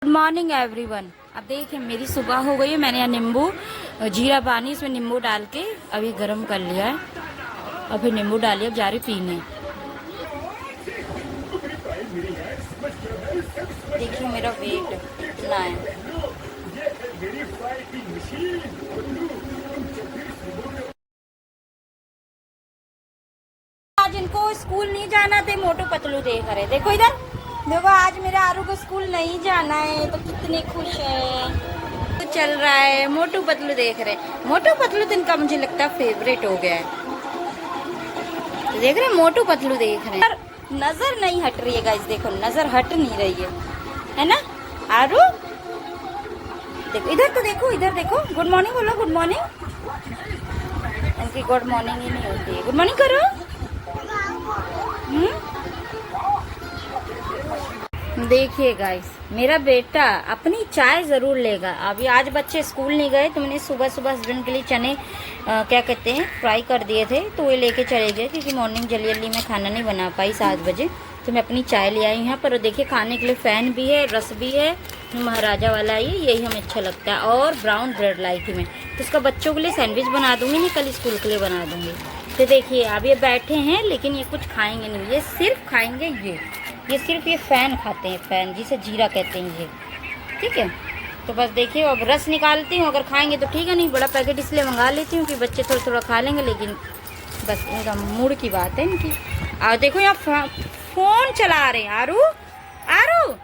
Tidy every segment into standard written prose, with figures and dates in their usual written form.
Good morning everyone. अब देखिए मेरी सुबह हो गई है। मैंने यहाँ नींबू जीरा पानी इसमें नींबू डाल के अभी गर्म कर लिया है और फिर नींबू डालिए। अब जा रही पीने। देखिए मेरा वेट कितना है। आज इनको स्कूल नहीं जाना थे, मोटू पतलू देख रहे। देखो इधर देखो, आज मेरे आरू को स्कूल नहीं जाना है तो कितने खुश है। तो चल रहा है मोटू पतलू देख रहे। मोटू पतलू तो इनका मुझे लगता है फेवरेट हो गया है। तो देख रहे मोटू पतलू देख रहे हैं। नजर नहीं हट रही है गाइस, देखो नजर हट नहीं रही है ना आरू। देखो इधर तो देखो, इधर देखो। गुड मॉर्निंग बोलो, गुड मॉर्निंग। इनकी गुड मॉर्निंग ही नहीं होती है। गुड मॉर्निंग करो। देखिए गाइस, मेरा बेटा अपनी चाय जरूर लेगा। अभी आज बच्चे स्कूल नहीं गए तो मैंने सुबह सुबह हस्बैंड के लिए चने क्या कहते हैं फ्राई कर दिए थे, तो वो लेके चले गए क्योंकि मॉर्निंग जल्दी जल्दी मैं खाना नहीं बना पाई 7 बजे। तो मैं अपनी चाय ले आई यहाँ पर। देखिए खाने के लिए फैन भी है, रस भी है, महाराजा वाला है, यही हमें अच्छा लगता है। और ब्राउन ब्रेड लाई थी मैं, तो उसका बच्चों के लिए सैंडविच बना दूंगी, नहीं कल स्कूल के लिए बना दूंगी। तो देखिए अब ये बैठे हैं लेकिन ये कुछ खाएंगे नहीं, ये सिर्फ खाएंगे ये सिर्फ ये फैन खाते हैं, फैन जिसे जीरा कहते हैं ये, ठीक है। तो बस देखिए अब रस निकालती हूँ, अगर खाएंगे तो ठीक है, नहीं बड़ा पैकेट इसलिए मंगा लेती हूँ कि बच्चे थोड़ा थोड़ा खा लेंगे। लेकिन बस इनका मूड की बात है इनकी। और देखो यहाँ फोन चला रहे हैं। आरू आरू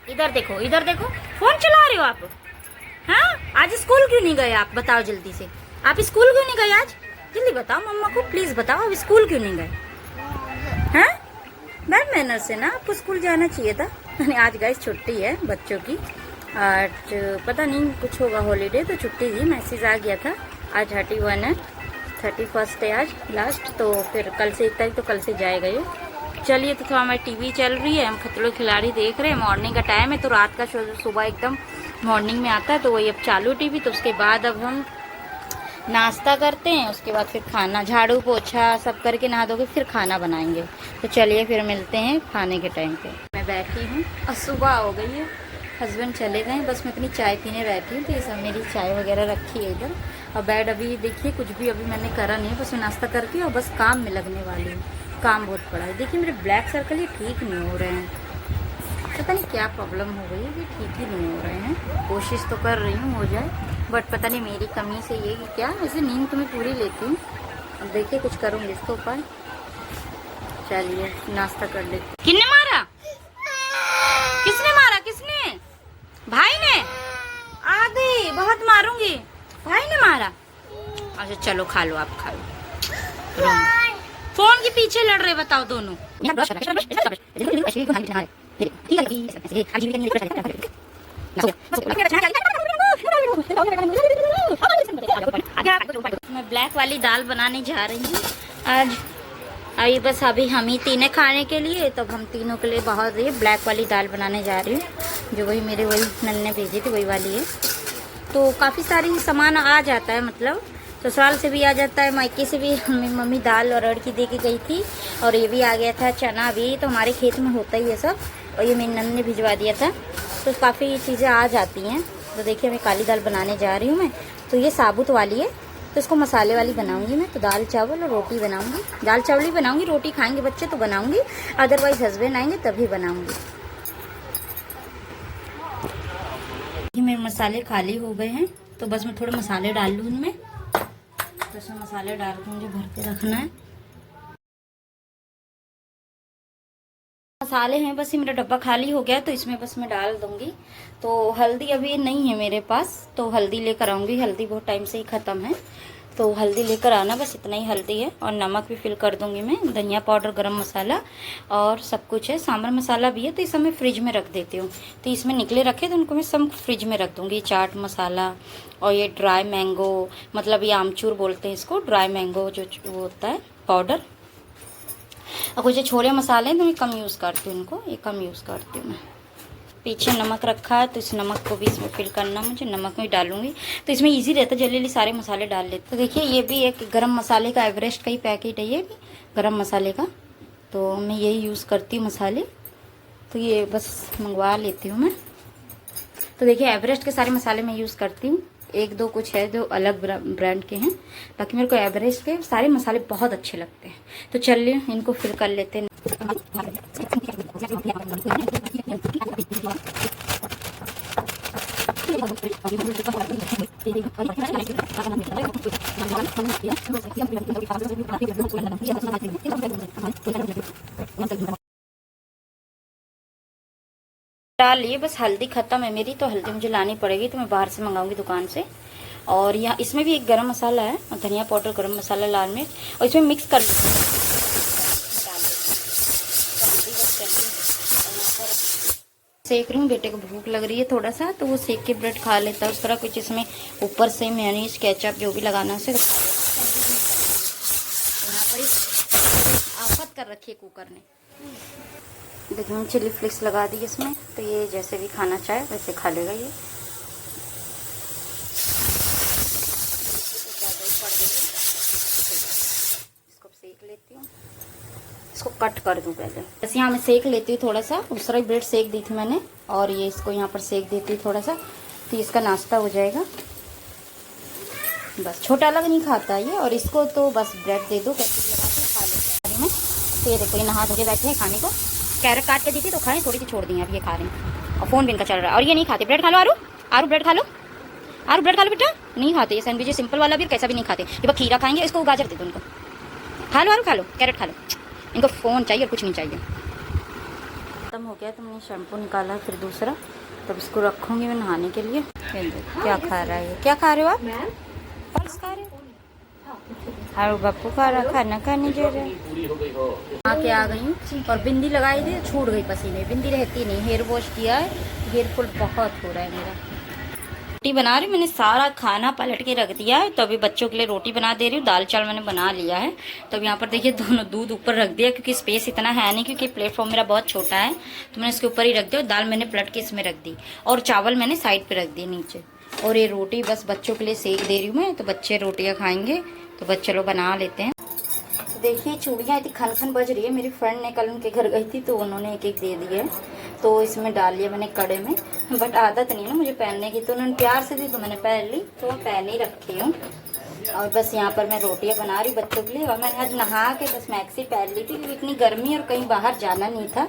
इधर देखो, इधर देखो, फोन चला रहे हो आप। हाँ आज स्कूल क्यों नहीं गए आप, बताओ जल्दी से। आप स्कूल क्यों नहीं गए आज, जल्दी बताओ मम्मा को, प्लीज बताओ। आप स्कूल क्यों नहीं गए? हाँ बैड मैनर से ना, आपको स्कूल जाना चाहिए था। आज गाइस छुट्टी है बच्चों की। आज पता नहीं कुछ होगा हॉलीडे, तो छुट्टी थी, मैसेज आ गया था। आज 31 है, 31 है आज लास्ट, तो फिर कल से 1 तारीख, तो कल से जाएगा ये। चलिए तो थोड़ा हमारी टीवी चल रही है, हम खतरों के खिलाड़ी देख रहे हैं। मॉर्निंग का टाइम है तो रात का शो सुबह एकदम मॉर्निंग में आता है, तो वही अब चालू टीवी। तो उसके बाद अब हम नाश्ता करते हैं, उसके बाद फिर खाना, झाड़ू पोछा सब करके नहा धो के फिर खाना बनाएंगे। तो चलिए फिर मिलते हैं खाने के टाइम पे। मैं बैठी हूँ और सुबह हो गई है, हस्बैंड चले गए, बस मैं अपनी चाय पीने बैठी हूँ। तो ये सब मेरी चाय वगैरह रखी है इधर। और बेड अभी देखिए कुछ भी अभी मैंने करा नहीं है, बस मैं नाश्ता करके और बस काम में लगने वाली हूँ। काम बहुत पड़ा है। देखिए मेरे ब्लैक सर्कल ये ठीक नहीं हो रहे हैं, पता नहीं क्या प्रॉब्लम हो गई है, ये ठीक ही नहीं हो रहे हैं। कोशिश तो कर रही हूँ हो जाए, बट पता नहीं मेरी कमी से ये कि क्या। वैसे नींद तो मैं पूरी लेती हूँ, अब देखिए कुछ करूँगी इसके ऊपर। चलिए नाश्ता कर लेते। किसने मारा, किसने मारा, किसने? भाई ने? आगे बहुत मारूंगी, भाई ने मारा। अच्छा चलो खा लो, आप खा लो। फोन के पीछे लड़ रहे बताओ दोनों। मैं ब्लैक वाली दाल बनाने जा रही हूँ आज। अभी बस अभी हम ही तीन खाने के लिए, तब हम तीनों के लिए बहुत ही ब्लैक वाली दाल बनाने जा रही हूँ, जो वही मेरे वही नन ने भेजी थी, वही वाली है। तो काफ़ी सारी सामान आ जाता है, मतलब ससुराल से भी आ जाता है, मायके से भी। मम्मी दाल और अरहर की दे के गई थी, और ये भी आ गया था चना भी, तो हमारे खेत में होता ही है सब। और ये मेरी नन ने भिजवा दिया था, तो काफ़ी चीज़ें आ जाती हैं। तो देखिए मैं काली दाल बनाने जा रही हूँ मैं। तो ये साबुत वाली है, तो इसको मसाले वाली बनाऊंगी मैं। तो दाल चावल और रोटी बनाऊंगी, दाल चावल ही बनाऊंगी, रोटी खाएंगे बच्चे तो बनाऊंगी, अदरवाइज हस्बैंड आएंगे तभी बनाऊंगी। मेरे मसाले खाली हो गए हैं, तो बस मैं थोड़े मसाले डाल लूँ उनमें। तो इसमें मसाले डाल के मुझे भर के रखना है। मसाले हैं, बस ये मेरा डब्बा खाली हो गया, तो इसमें बस मैं डाल दूंगी। तो हल्दी अभी नहीं है मेरे पास, तो हल्दी लेकर आऊंगी। हल्दी बहुत टाइम से ही ख़त्म है, तो हल्दी लेकर आना, बस इतना ही हल्दी है। और नमक भी फिल कर दूंगी मैं, धनिया पाउडर, गरम मसाला और सब कुछ है। सांभर मसाला भी है, तो इसे मैं फ्रिज में रख देती हूँ। तो इसमें निकले रखे तो उनको मैं सब फ्रिज में रख दूंगी। चाट मसाला और ये ड्राई मैंगो, मतलब ये आमचूर बोलते हैं इसको, ड्राई मैंगो जो वो होता है पाउडर। और कुछ छोले मसाले हैं तो मैं कम यूज़ करती हूँ उनको, ये कम यूज़ करती हूँ मैं। पीछे नमक रखा है, तो इस नमक को भी इसमें फिल करना मुझे, नमक में डालूंगी। तो इसमें इजी रहता है, जल्दी जल्दी सारे मसाले डाल लेते। तो देखिए ये भी एक गरम मसाले का एवरेस्ट का ही पैकेट है, ये भी गरम मसाले का, तो मैं यही यूज़ करती हूँ मसाले। तो ये बस मंगवा लेती हूँ मैं। तो देखिए एवरेस्ट के सारे मसाले मैं यूज़ करती हूँ, एक दो कुछ है जो अलग ब्रांड के हैं, बाकी मेरे को एवरेस्ट के सारे मसाले बहुत अच्छे लगते हैं। तो चलिए इनको फिल कर लेते हैं। डाल लिए, बस हल्दी खत्म है मेरी, तो हल्दी मुझे लानी पड़ेगी, तो मैं बाहर से मंगाऊंगी दुकान से। और यहाँ इसमें भी एक गरम मसाला है और धनिया पाउडर, गरम मसाला, लाल मिर्च, और इसमें मिक्स कर लेते हैं। सेक रही हूँ, बेटे को भूख लग रही है थोड़ा सा, तो वो सेक के ब्रेड खा लेता है उस तरह कुछ। इसमें ऊपर से मेयोनीज, केचप जो भी लगाना है उसे तो खा लेता है। यहाँ पर आफत कर रखी है कुकर ने। देखिए मैंने चिली फ्लेक्स लगा दी इसमें, तो ये जैसे भी खाना चाहे वैसे खा लेगा ये। इसको सेक लेती हूँ, इसको कट कर दूँ पहले। बस यहाँ मैं सेक लेती हूँ थोड़ा सा, उस तरह ब्रेड सेक दी थी मैंने, और ये इसको यहाँ पर सेक देती हूँ थोड़ा सा, तो इसका नाश्ता हो जाएगा। बस छोटा अलग नहीं खाता ये, और इसको तो बस ब्रेड दे दो, कैसे लगा के खा लेते हैं। तो ये देखो ये नहा धो के बैठे हैं खाने को। कैरेट काट के दी थी तो खाएं, थोड़ी सी छोड़ दी, अब ये खा रहे हैं। और फोन भी इनका चल रहा है, और ये नहीं खाते। ब्रेड खा लो आरू, आरू ब्रेड खा लो, आरू ब्रेड खा लो बेटा। नहीं खाते ये सैंडविच, सिंपल वाला भी कैसा भी नहीं खाते। ये बस खीरा खाएंगे, इसको गाजर दे दो उनको। खा लो आरू, खा लो, कैरेट खा लो। इनको फ़ोन चाहिए और कुछ नहीं चाहिए। खत्म हो गया तो मैंने शैम्पू निकाला फिर दूसरा, तब इसको रखूँगी मैं नहाने के लिए। क्या खा रहा है ये, क्या खा रहे हो आप? फल्स खा रहे हो? हारू बापू खा रहा, खाना खाने जा रहे हैं। आके आ गई हूँ और बिंदी लगाई थी, छूट गई पसीने, बिंदी रहती नहीं। हेयर वॉश किया है, हेयर फॉल बहुत हो रहा है मेरा। रोटी बना रही हूँ, मैंने सारा खाना पलट के रख दिया है, तो अभी बच्चों के लिए रोटी बना दे रही हूँ। दाल चावल मैंने बना लिया है, तो यहाँ पर देखिए दोनों दूध ऊपर रख दिया, क्योंकि स्पेस इतना है नहीं, क्योंकि प्लेटफॉर्म मेरा बहुत छोटा है, तो मैंने इसके ऊपर ही रख दिया। दाल मैंने पलट के इसमें रख दी, और चावल मैंने साइड पे रख दिए नीचे। और ये रोटी बस बच्चों के लिए सेक दे रही हूँ मैं, तो बच्चे रोटियाँ खाएंगे, तो बस चलो बना लेते हैं। तो देखिए चूड़ियाँ इतनी खन खन बज रही है। मेरी फ्रेंड ने कल उनके घर गई थी, तो उन्होंने एक एक दे दिए, तो इसमें डाल लिया मैंने कड़े में। बट आदत नहीं है ना मुझे पहनने की, तो उन्होंने प्यार से दी तो मैंने पहन ली, तो मैं पहन ही रखी हूँ। और बस यहाँ पर मैं रोटियाँ बना रही बच्चों के लिए। और मैंने आज नहा के बस मैक्सी पहन ली थी, क्योंकि इतनी गर्मी और कहीं बाहर जाना नहीं था,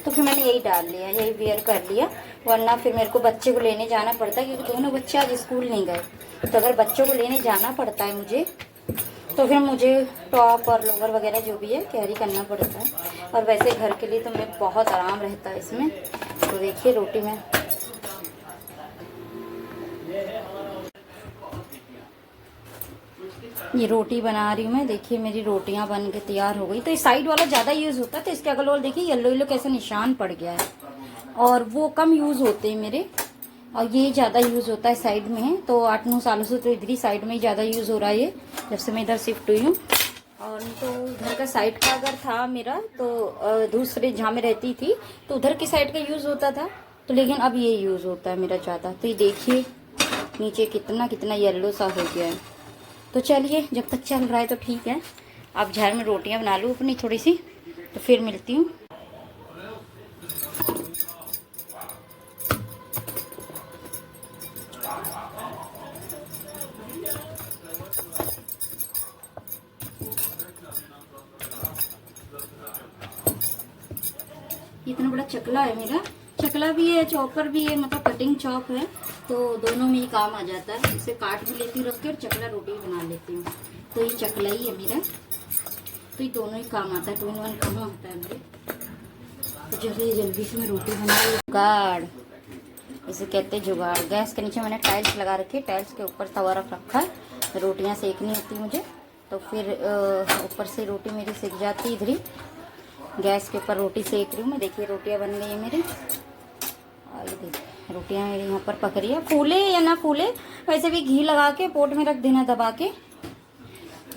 तो फिर मैंने यही डाल लिया, यही वेयर कर लिया। वरना फिर मेरे को बच्चे को लेने जाना पड़ता है, क्योंकि दोनों बच्चे आज स्कूल नहीं गए, तो अगर बच्चों को लेने जाना पड़ता है मुझे, तो फिर मुझे टॉप और लोवर वगैरह जो भी है कैरी करना पड़ता है। और वैसे घर के लिए तो मेरे बहुत आराम रहता है इसमें। तो देखिए रोटी में ये रोटी बना रही हूँ मैं। देखिए मेरी रोटियां बन के तैयार हो गई। तो इस साइड वाला ज़्यादा यूज़ होता है, तो इसके अगल बगल देखिए येलो येलो कैसे निशान पड़ गया है, और वो कम यूज़ होते हैं मेरे, और ये ज़्यादा यूज़ होता है साइड में है। तो 8-9 सालों से तो इधर ही साइड में ही ज़्यादा यूज़ हो रहा है ये, जब से मैं इधर शिफ्ट हुई हूँ। और तो उधर का साइड का अगर था मेरा, तो दूसरे जहाँ में रहती थी तो उधर की साइड का यूज़ होता था, तो लेकिन अब ये यूज़ होता है मेरा ज़्यादा। तो ये देखिए नीचे कितना कितना येलो सा हो गया है। तो चलिए जब तक चल रहा है तो ठीक है। अब घर में रोटियां बना लूँ अपनी थोड़ी सी, तो फिर मिलती हूँ। इतना बड़ा चकला है मेरा, चकला भी है, चॉपर भी है, मतलब कटिंग चॉप है, तो दोनों में ही काम आ जाता है। इसे काट भी लेती हूँ रख के, और चकला रोटी बना लेती हूँ। तो ये चकला ही है मेरा, तो ये दोनों ही काम आता है, 2 in 1 काम होता है मेरे। तो जल्दी जल्दी से मैं रोटी बना रही हूँ। जुगाड़ इसे कहते हैं, जुगाड़। गैस के नीचे मैंने टाइल्स लगा रखी है, टाइल्स के ऊपर तवा रख रखा है। रोटियाँ सेकनी होती मुझे, तो फिर ऊपर से रोटी मेरी सेक जाती है। इधर ही गैस के ऊपर रोटी सेक रही हूँ मैं। देखिए रोटियाँ बन गई है मेरी, और ये देखिए रोटियाँ मेरी यहाँ पर पक रही है। फूले या ना फूले, वैसे भी घी लगा के पोट में रख देना दबा के,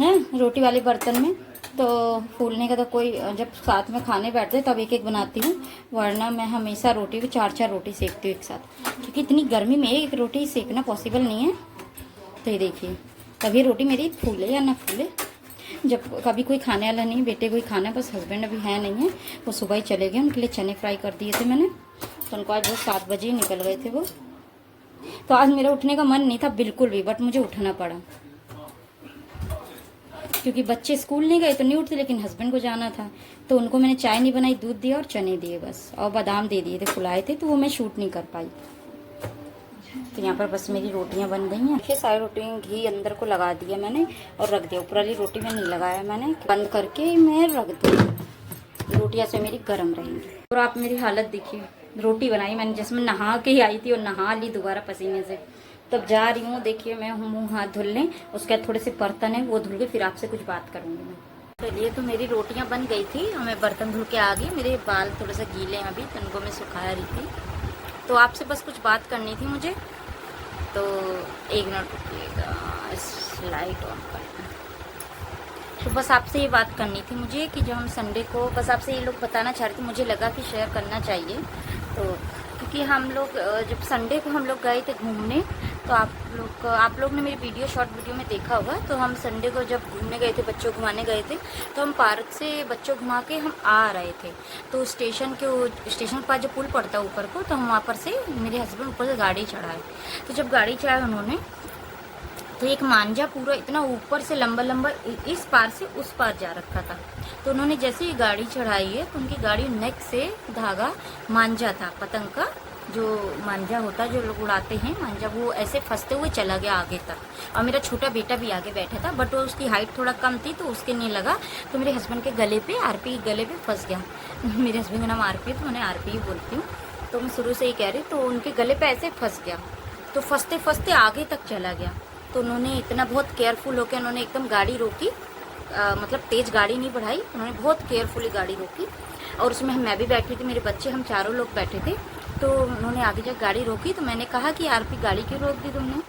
हैं रोटी वाले बर्तन में, तो फूलने का तो कोई, जब साथ में खाने बैठते तब एक एक बनाती हूँ, वरना मैं हमेशा रोटी को 4-4 रोटी सेकती हूँ एक साथ, क्योंकि इतनी गर्मी में एक रोटी सेकना पॉसिबल नहीं है। तो ये देखिए तभी रोटी मेरी फूले या ना फूले। जब कभी कोई खाने वाला नहीं, बेटे कोई खाना, बस हस्बैंड अभी है नहीं है, वो सुबह ही चले गए, उनके लिए चने फ्राई कर दिए थे मैंने, तो उनको आज वो 7 बजे ही निकल गए थे वो, तो आज मेरा उठने का मन नहीं था बिल्कुल भी, बट मुझे उठना पड़ा क्योंकि बच्चे स्कूल नहीं गए तो नहीं उठते, लेकिन हस्बैंड को जाना था। तो उनको मैंने चाय नहीं बनाई, दूध दिया और चने दिए बस, और बादाम दे दिए थे, फुलाए थे, तो वो मैं शूट नहीं कर पाई। तो यहाँ पर बस मेरी रोटियां बन गई हैं। देखिए सारी रोटियां घी अंदर को लगा दिया मैंने और रख दिया। ऊपर वाली रोटी में नहीं लगाया मैंने, बंद करके मैं रख दी। रोटियां से मेरी गर्म रहेंगी। और आप मेरी हालत देखिए, रोटी बनाई मैंने जिसमें नहा के ही आई थी और नहा ली दोबारा पसीने से। तब जा रही हूँ, देखिए मैं मुँह हाथ धुल लें, उसके बाद थोड़े से बर्तन है वो धुल के फिर आपसे कुछ बात करूँगी मैं। चलिए, तो मेरी रोटियां बन गई थी और मैं बर्तन धुल के आ गई। मेरे बाल थोड़े से गीले हैं अभी, तो उनको मैं सुखा रही थी। तो आपसे बस कुछ बात करनी थी मुझे, तो एक मिनट रुकिएगा, लाइट ऑन करना। तो बस आपसे ये बात करनी थी मुझे कि जब हम संडे को, बस आपसे ये लोग बताना चाह रही थी, मुझे लगा कि शेयर करना चाहिए। तो क्योंकि हम लोग जब संडे को हम लोग गए थे घूमने, तो आप लोग ने मेरी वीडियो, शॉर्ट वीडियो में देखा होगा। तो हम संडे को जब घूमने गए थे, बच्चों को घुमाने गए थे, तो हम पार्क से बच्चों घुमा के हम आ रहे थे। तो स्टेशन के पास जो पुल पड़ता है ऊपर को, तो हम वहाँ पर से, मेरे हस्बैंड ऊपर से गाड़ी चढ़ाए। तो जब गाड़ी चढ़ाए उन्होंने, तो एक मांझा पूरा इतना ऊपर से लंबा लंबा इस पार से उस पार जा रखा था। तो उन्होंने जैसे ही गाड़ी चढ़ाई है, तो उनकी गाड़ी नेक से धागा मांझा था, पतंग का जो मांझा होता है, जो लोग उड़ाते हैं मांझा, वो ऐसे फंसते हुए चला गया आगे तक। और मेरा छोटा बेटा भी आगे बैठा था, बट वो उसकी हाइट थोड़ा कम थी, तो उसके नहीं लगा। तो मेरे हस्बैंड के गले पे, आरपी के गले पे फंस गया। मेरे हस्बैंड का नाम आरपी है, तो मैं आरपी ही बोलती हूँ, तो मैं शुरू से ही कह रही। तो उनके गले पे ऐसे फंस गया, तो फंसते फंसते आगे तक चला गया। तो उन्होंने इतना बहुत केयरफुल होकर उन्होंने एकदम गाड़ी रोकी, मतलब तेज गाड़ी नहीं बढ़ाई, उन्होंने बहुत केयरफुली गाड़ी रोकी। और उसमें मैं भी बैठी थी, मेरे बच्चे, हम चारों लोग बैठे थे। तो उन्होंने आगे जब गाड़ी रोकी, तो मैंने कहा कि आरपी गाड़ी क्यों रोक दी तुमने?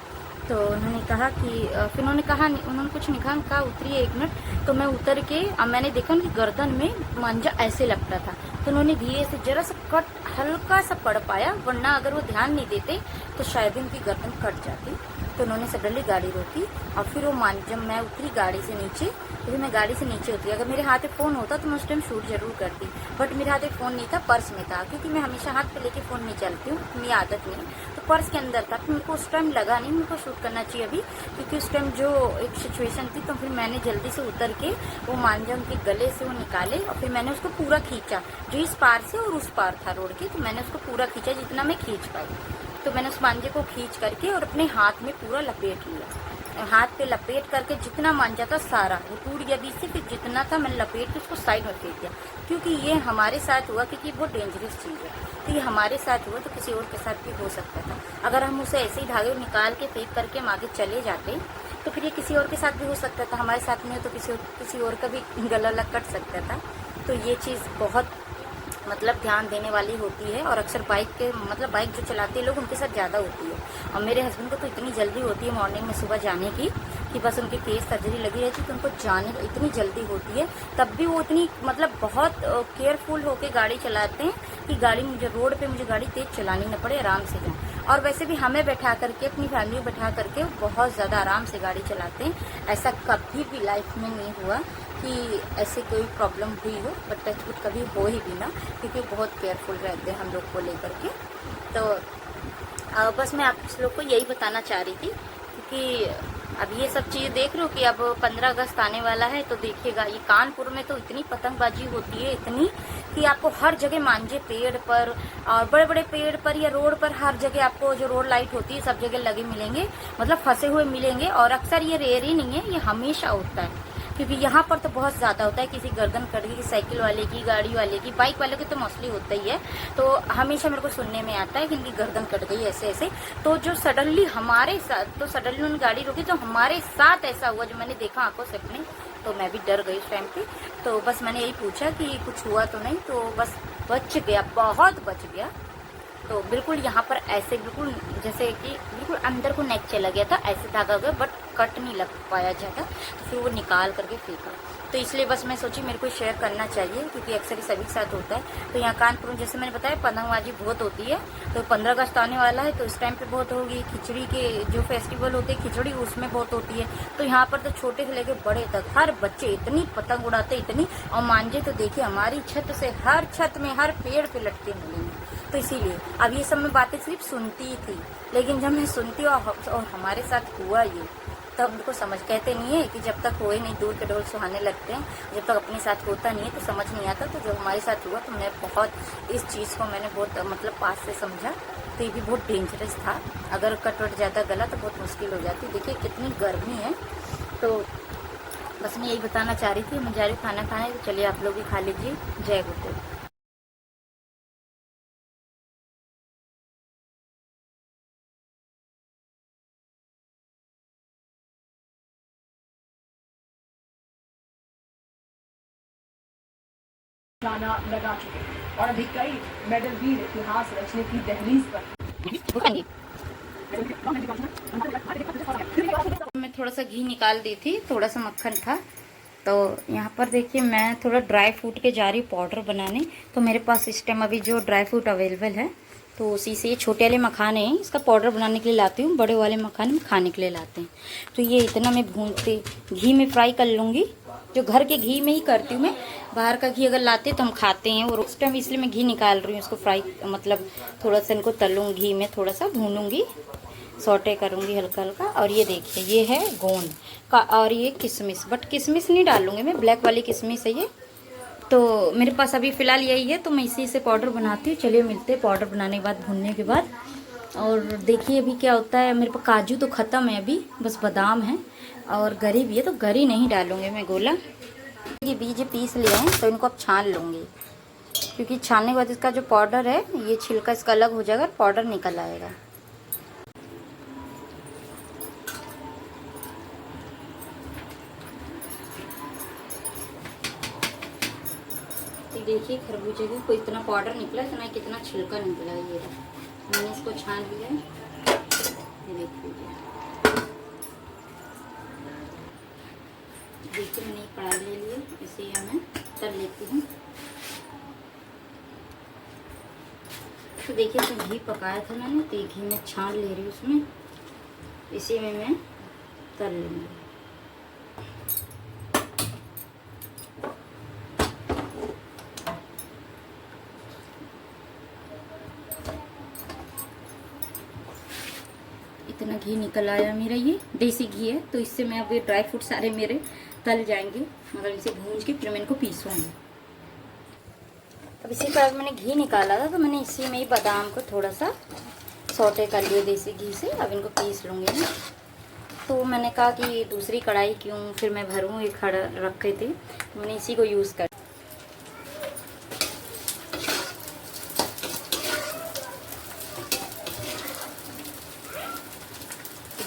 तो उन्होंने कहा कि फिर उन्होंने कुछ नहीं कहा, उतरिए एक मिनट। तो मैं उतर के, अब मैंने देखा उनकी गर्दन में मांझा ऐसे लगता था। तो उन्होंने धीरे से जरा सा कट हल्का सा पड़ पाया, वरना अगर वो ध्यान नहीं देते तो शायद उनकी गर्दन कट जाती। तो उन्होंने सडनली गाड़ी रोकी और फिर वो जब मैं उतरी गाड़ी से नीचे, तो फिर मैं गाड़ी से नीचे उतरी। अगर मेरे हाथ में फ़ोन होता तो मैं उस टाइम शूट जरूर करती, बट मेरे हाथ में फ़ोन नहीं था, पर्स में था, क्योंकि मैं हमेशा हाथ पे लेके फ़ोन नहीं चलती हूँ, मेरी आदत नहीं। तो पर्स के अंदर था, तो मेरे को उस टाइम लगा नहीं मेरे को शूट करना चाहिए अभी, क्योंकि उस टाइम जो एक सिचुएशन थी। तो फिर मैंने जल्दी से उतर के वो मांझा उनके गले से वो निकाले और फिर मैंने उसको पूरा खींचा, जो इस पार से और उस पार था रोड के। तो मैंने उसको पूरा खींचा जितना मैं खींच पाई। तो मैंने उस मांझे को खींच करके और अपने हाथ में पूरा लपेट लिया। हाथ पे लपेट करके जितना मांझा था सारा वो टूट गया बीच से, फिर जितना था मैंने लपेट के उसको साइड में फेंक दिया। क्योंकि ये हमारे साथ हुआ, क्योंकि बहुत डेंजरस चीज़ है। तो ये हमारे साथ हुआ, तो किसी और के साथ भी हो सकता था। अगर हम उसे ऐसे ही धागे निकाल के फेंक करके हम आगे चले जाते, तो फिर ये किसी और के साथ भी हो सकता था। हमारे साथ में हो तो किसी और का भी गला लग कट सकता था। तो ये चीज़ बहुत मतलब ध्यान देने वाली होती है। और अक्सर बाइक जो चलाते हैं लोग, उनके साथ ज़्यादा होती है। और मेरे हस्बैंड को तो इतनी जल्दी होती है मॉर्निंग में सुबह जाने की, कि बस उनकी तेज सर्जरी लगी रहती है, तो उनको जाने इतनी जल्दी होती है। तब भी वो इतनी बहुत केयरफुल होकर गाड़ी चलाते हैं कि गाड़ी मुझे रोड पे मुझे गाड़ी तेज चलानी न पड़े, आराम से जाएं। और वैसे भी हमें बैठा करके, अपनी फैमिली को बैठा करके बहुत ज़्यादा आराम से गाड़ी चलाते हैं। ऐसा कभी भी लाइफ में नहीं हुआ कि ऐसे कोई प्रॉब्लम हुई हो, बट टचवुड कभी हो ही भी ना, क्योंकि बहुत केयरफुल रहते हैं हम लोग को लेकर के। तो बस मैं आप लोग को यही बताना चाह रही थी, क्योंकि अब ये सब चीज़ देख लो कि अब 15 अगस्त आने वाला है। तो देखिएगा, ये कानपुर में तो इतनी पतंगबाजी होती है, इतनी कि आपको हर जगह मांझे पेड़ पर और बड़े बड़े पेड़ पर या रोड पर, हर जगह आपको जो रोड लाइट होती है सब जगह लगे मिलेंगे, मतलब फंसे हुए मिलेंगे। और अक्सर ये रेयर ही नहीं है, ये हमेशा होता है, क्योंकि यहाँ पर तो बहुत ज़्यादा होता है। किसी गर्दन कट गई, साइकिल वाले की, गाड़ी वाले की, बाइक वाले की तो मोस्टली होता ही है। तो हमेशा मेरे को सुनने में आता है कि इनकी गर्दन कट गई ऐसे ऐसे। तो जो सडनली हमारे साथ, तो सडनली उन्होंने गाड़ी रोकी, तो हमारे साथ ऐसा हुआ जो मैंने देखा आंखों से अपने। तो मैं भी डर गई उस टाइम पे। तो बस मैंने यही पूछा कि कुछ हुआ तो नहीं, तो बस बच गया, बहुत बच गया। तो बिल्कुल यहाँ पर ऐसे बिल्कुल जैसे कि बिल्कुल अंदर को नेक चला गया था, ऐसे धागा गया, बट कट नहीं लग पाया ज़्यादा। तो फिर वो निकाल करके फेंका। तो इसलिए बस मैं सोची मेरे को शेयर करना चाहिए, क्योंकि अक्सर सभी के साथ होता है। तो यहाँ कानपुर में जैसे मैंने बताया पतंगबाजी बहुत होती है। तो 15 अगस्त आने वाला है, तो इस टाइम पे बहुत होगी। खिचड़ी के जो फेस्टिवल होते हैं, खिचड़ी, उसमें बहुत होती है। तो यहाँ पर तो छोटे से लेके बड़े तक हर बच्चे इतनी पतंग उड़ाते, इतनी। और मांझे तो देखिए हमारी छत से, हर छत में, हर पेड़ पे लटके मिलेंगे। तो इसीलिए अब ये सब मैं बातें सिर्फ सुनती ही थी, लेकिन जब मैं सुनती और हमारे साथ हुआ ये, तब उनको समझ, कहते नहीं है कि जब तक होए नहीं दूर के ढोल सुहाने लगते हैं, जब तक अपने साथ होता नहीं है तो समझ नहीं आता। तो जब हमारे साथ हुआ तो मैं बहुत इस चीज़ को मैंने बहुत मतलब पास से समझा। तो ये भी बहुत डेंजरस था, अगर कट वट जाता गला तो बहुत मुश्किल हो जाती। देखिए कितनी गर्मी है। तो बस मैं यही बताना चाह रही थी। मैं जा रही हूँ खाना खाने, तो चलिए आप लोग भी खा लीजिए। जय गुरुदेव। गाना लगा चुके और अभी कई मेडल भी इतिहास रचने की दहलीज पर। मैं थोड़ा सा घी निकाल दी थी, थोड़ा सा मक्खन था। तो यहाँ पर देखिए मैं थोड़ा ड्राई फ्रूट के जा रही हूँ पाउडर बनाने। तो मेरे पास इस टाइम अभी जो ड्राई फ्रूट अवेलेबल है, तो उसी से ये छोटे वाले मखाने हैं, इसका पाउडर बनाने के लिए लाती हूँ। बड़े वाले मखाने में खाने के लिए लाते हैं। तो ये इतना मैं भूनते घी में फ्राई कर लूँगी, जो घर के घी में ही करती हूँ मैं। बाहर का घी अगर लाते तो हम खाते हैं, और उस टाइम इसलिए मैं घी निकाल रही हूँ। इसको फ्राई मतलब थोड़ा सा इनको तलूँगी, घी में थोड़ा सा भूनूँगी, सौटे करूँगी हल्का हल्का। और ये देखिए ये है गोंद का, और ये किशमिश, बट किशमिश नहीं डालूँगी मैं, ब्लैक वाली किशमिश है ये। तो मेरे पास अभी फ़िलहाल यही है, तो मैं इसी से पाउडर बनाती हूँ। चलिए मिलते हैं पाउडर बनाने के बाद, भूनने के बाद। और देखिए अभी क्या होता है। मेरे पास काजू तो ख़त्म है अभी, बस बादाम है और गरी भी है। तो गरी नहीं डालूँगी मैं, गोला। ये बीज पीस लिए हैं, तो इनको अब छान लूँगी, क्योंकि छानने के बाद इसका जो पाउडर है, ये छिलका इसका अलग हो जाएगा, पाउडर निकल आएगा। देखिए खरबूजे का कोई इतना पाउडर निकला, इतना कितना छिलका निकला है। ये मैंने इसको छान लिया है, ये देख लीजिए। देखिए मैंने एक कढ़ाई ले लिया, इसे मैं तल लेती हूँ। तो देखिए इसमें घी पकाया था मैंने, तो घी में छान ले रही हूँ उसमें, इसी में मैं तल लूँगी। इतना घी निकल आया मेरा, ये देसी घी है। तो इससे मैं अब ये ड्राई फ्रूट सारे मेरे तल जाएंगे, मगर इसे भून के फिर मैं इनको पीसूँगी। अब इसी पर मैंने घी निकाला था, तो मैंने इसी में ही बादाम को थोड़ा सा सौटे कर लिए देसी घी से। अब इनको पीस लूँगी मैं। तो मैंने कहा कि दूसरी कढ़ाई क्यों फिर मैं भरूँ, ये खड़ा रखे थे, मैंने इसी को यूज़ कर।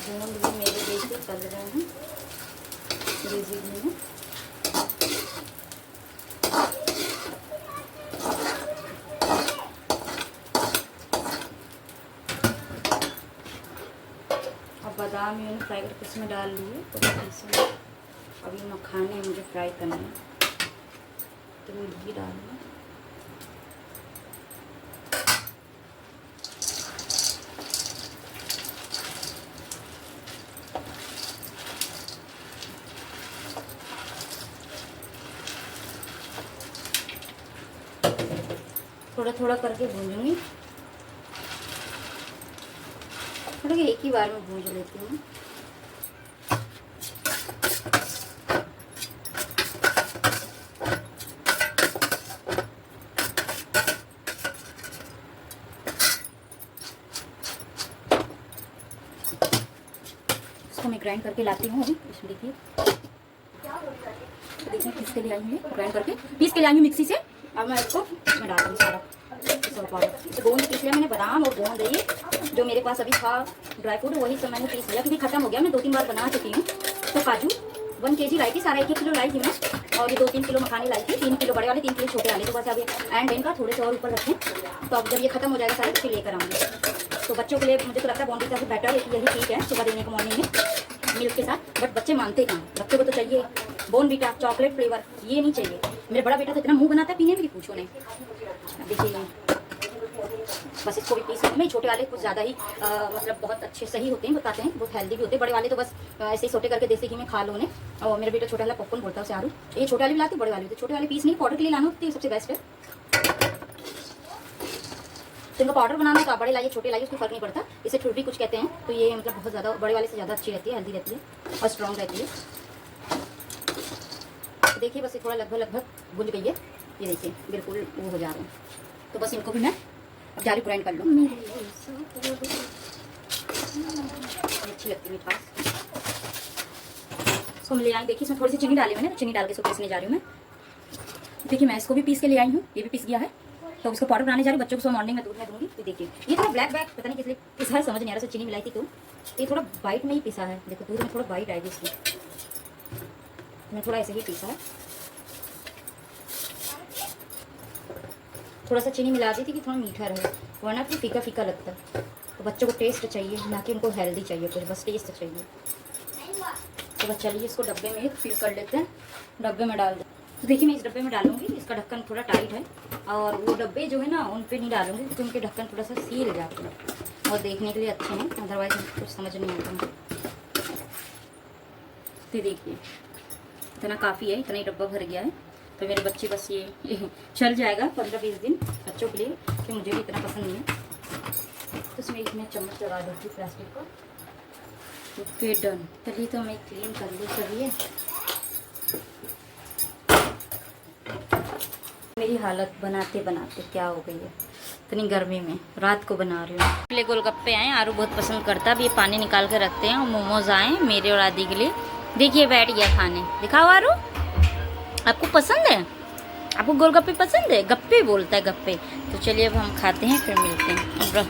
गोंद भी मेरे देसी तल रहे हैं देसी घी में। अब बादाम मैंने फ्राई करके इसमें डाल लिए, तो इसमें अभी मखाने मुझे फ्राई करने हैं, तो मैं घी डालूँगा। थोड़ा थोड़ा करके भूनूंगी, थोड़ा एक ही बार में भून लेती हूँ। इसको मैं ग्राइंड करके लाती हूँ अभी। इसमें देखिए पीस के लिए आई हूँ, ग्राइंड करके पीस के लिए आई हूँ मिक्सी से। अब मैं इसको मैं डालती हूँ सारा पाउडर। गोंद पीस लिया मैंने, बादाम और गोंद है ये, जो मेरे पास अभी था ड्राई फ्रूट, वही सब मैंने पीस लिया, क्योंकि खत्म हो गया। मैं 2-3 बार बना चुकी हूँ। तो काजू 1 kg लाई थी, सारा 1-1 किलो लाई थी मैं। और ये 2-3 किलो मखाने लाई थी, 3 किलो बड़े वाले, 3 किलो छोटे वाले। तो बस अभी एंड इनका थोड़े से और ऊपर रखें, तो अब जब ये खत्म हो जाएगा सारे तो फिर लेकर आऊँगी। तो बच्चों के लिए मुझे तो लगता है बॉर्नविटा से बेटर है कि यही ठीक है सुबह देने को मॉर्निंग में मिल्क के साथ। बट बच्चे मानते कहाँ, बच्चों को तो चाहिए बॉर्नविटा चॉकलेट फ्लेवर, ये नहीं चाहिए। मेरा बड़ा बेटा तो इतना मुंह बनाता है पीने में कि पूछो नहीं। देखिए बस इसको भी पीस लूँगी मैं। छोटे वाले कुछ ज़्यादा ही मतलब बहुत अच्छे सही होते हैं, बताते हैं, बहुत हेल्दी भी होते हैं। बड़े वाले तो बस ऐसे ही छोटे करके देसी घी में खा लो उन्हें। और मेरा बेटा छोटा वाला पॉपकॉर्न बोलता है उसे आरू। ये छोटे वाले भी लाते, बड़े वाले तो छोटे वाले पीस नहीं, पाउडर के लिए लाना होती है, सबसे बेस्ट है। तो इनका पाउडर बनाना तो आप बड़े लाइए छोटे लाइए उसको फर्क नहीं पड़ता। इसे ठुर्री कुछ कहते हैं। तो ये मतलब बहुत ज़्यादा बड़े वाले से ज़्यादा अच्छी रहती है, हेल्दी रहती है और स्ट्रॉन्ग रहती है। तो देखिए बस ये थोड़ा लगभग भुन गई है, ये देखिए बिल्कुल वो हो जा रहे हैं। तो बस इनको भी मैं अब जारी ग्राइंड कर लूँ। अच्छी लगती है मिठास। इसको मैं ले आई, देखिए इसमें थोड़ी सी चीनी डाली मैंने, चीनी डाल के इसको पीसने जा रही हूँ मैं। देखिए मैं इसको भी पीस के ले आई हूँ, ये भी पीस गया है। तो उसको पाउडर बनाने जा रही हूँ, बच्चों को मॉर्निंग में दूध में दूंगी। तो देखिए ये थोड़ा ब्लैक पता नहीं किस लिए पिसा है, समझ नहीं आ रहा। चीनी मिलाई थी तो ये थोड़ा वाइट में ही पिसा है। देखो दूध में थोड़ा वाइट आएगी इसकी, मैं थोड़ा ऐसे ही पीसा है। थोड़ा सा चीनी मिला दी थी कि थोड़ा मीठा रहे, वरना फिर फीका फीका लगता है। तो बच्चों को टेस्ट चाहिए, ना कि उनको हेल्दी चाहिए कुछ, बस टेस्ट चाहिए। तो बस चलिए इसको डब्बे में फिल कर लेते हैं, डब्बे में डाल दें। तो देखिए मैं इस डब्बे में डालूंगी, इसका ढक्कन थोड़ा टाइट है और वो डब्बे जो है ना उन पे नहीं डालूंगी क्योंकि उनके ढक्कन थोड़ा सा सील जाते हैं और देखने के लिए अच्छे हैं, अदरवाइज कुछ समझ नहीं आता मुझे। तो देखिए इतना काफ़ी है, इतना ही डब्बा भर गया है। तो मेरे बच्चे बस ये चल जाएगा 15-20 दिन बच्चों के लिए, कि मुझे भी इतना पसंद नहीं है। तो इसमें एक मैं चम्मच लगा दूँगी प्लास्टिक को। Okay done. चलिए तो मैं क्लीन कर लूँ। चलिए मेरी हालत बनाते बनाते क्या हो गई है, इतनी गर्मी में रात को बना रही हूँ। पहले गोलगप्पे आए, आरू बहुत पसंद करता है। अब ये पानी निकाल के रखते हैं और मोमोज आए मेरे और आदि के लिए। देखिए बैठ गया खाने, दिखाओ आरू, आपको पसंद है? आपको गोलगप्पे पसंद है? गप्पे बोलता है, गप्पे। तो चलिए अब हम खाते हैं फिर मिलते हैं।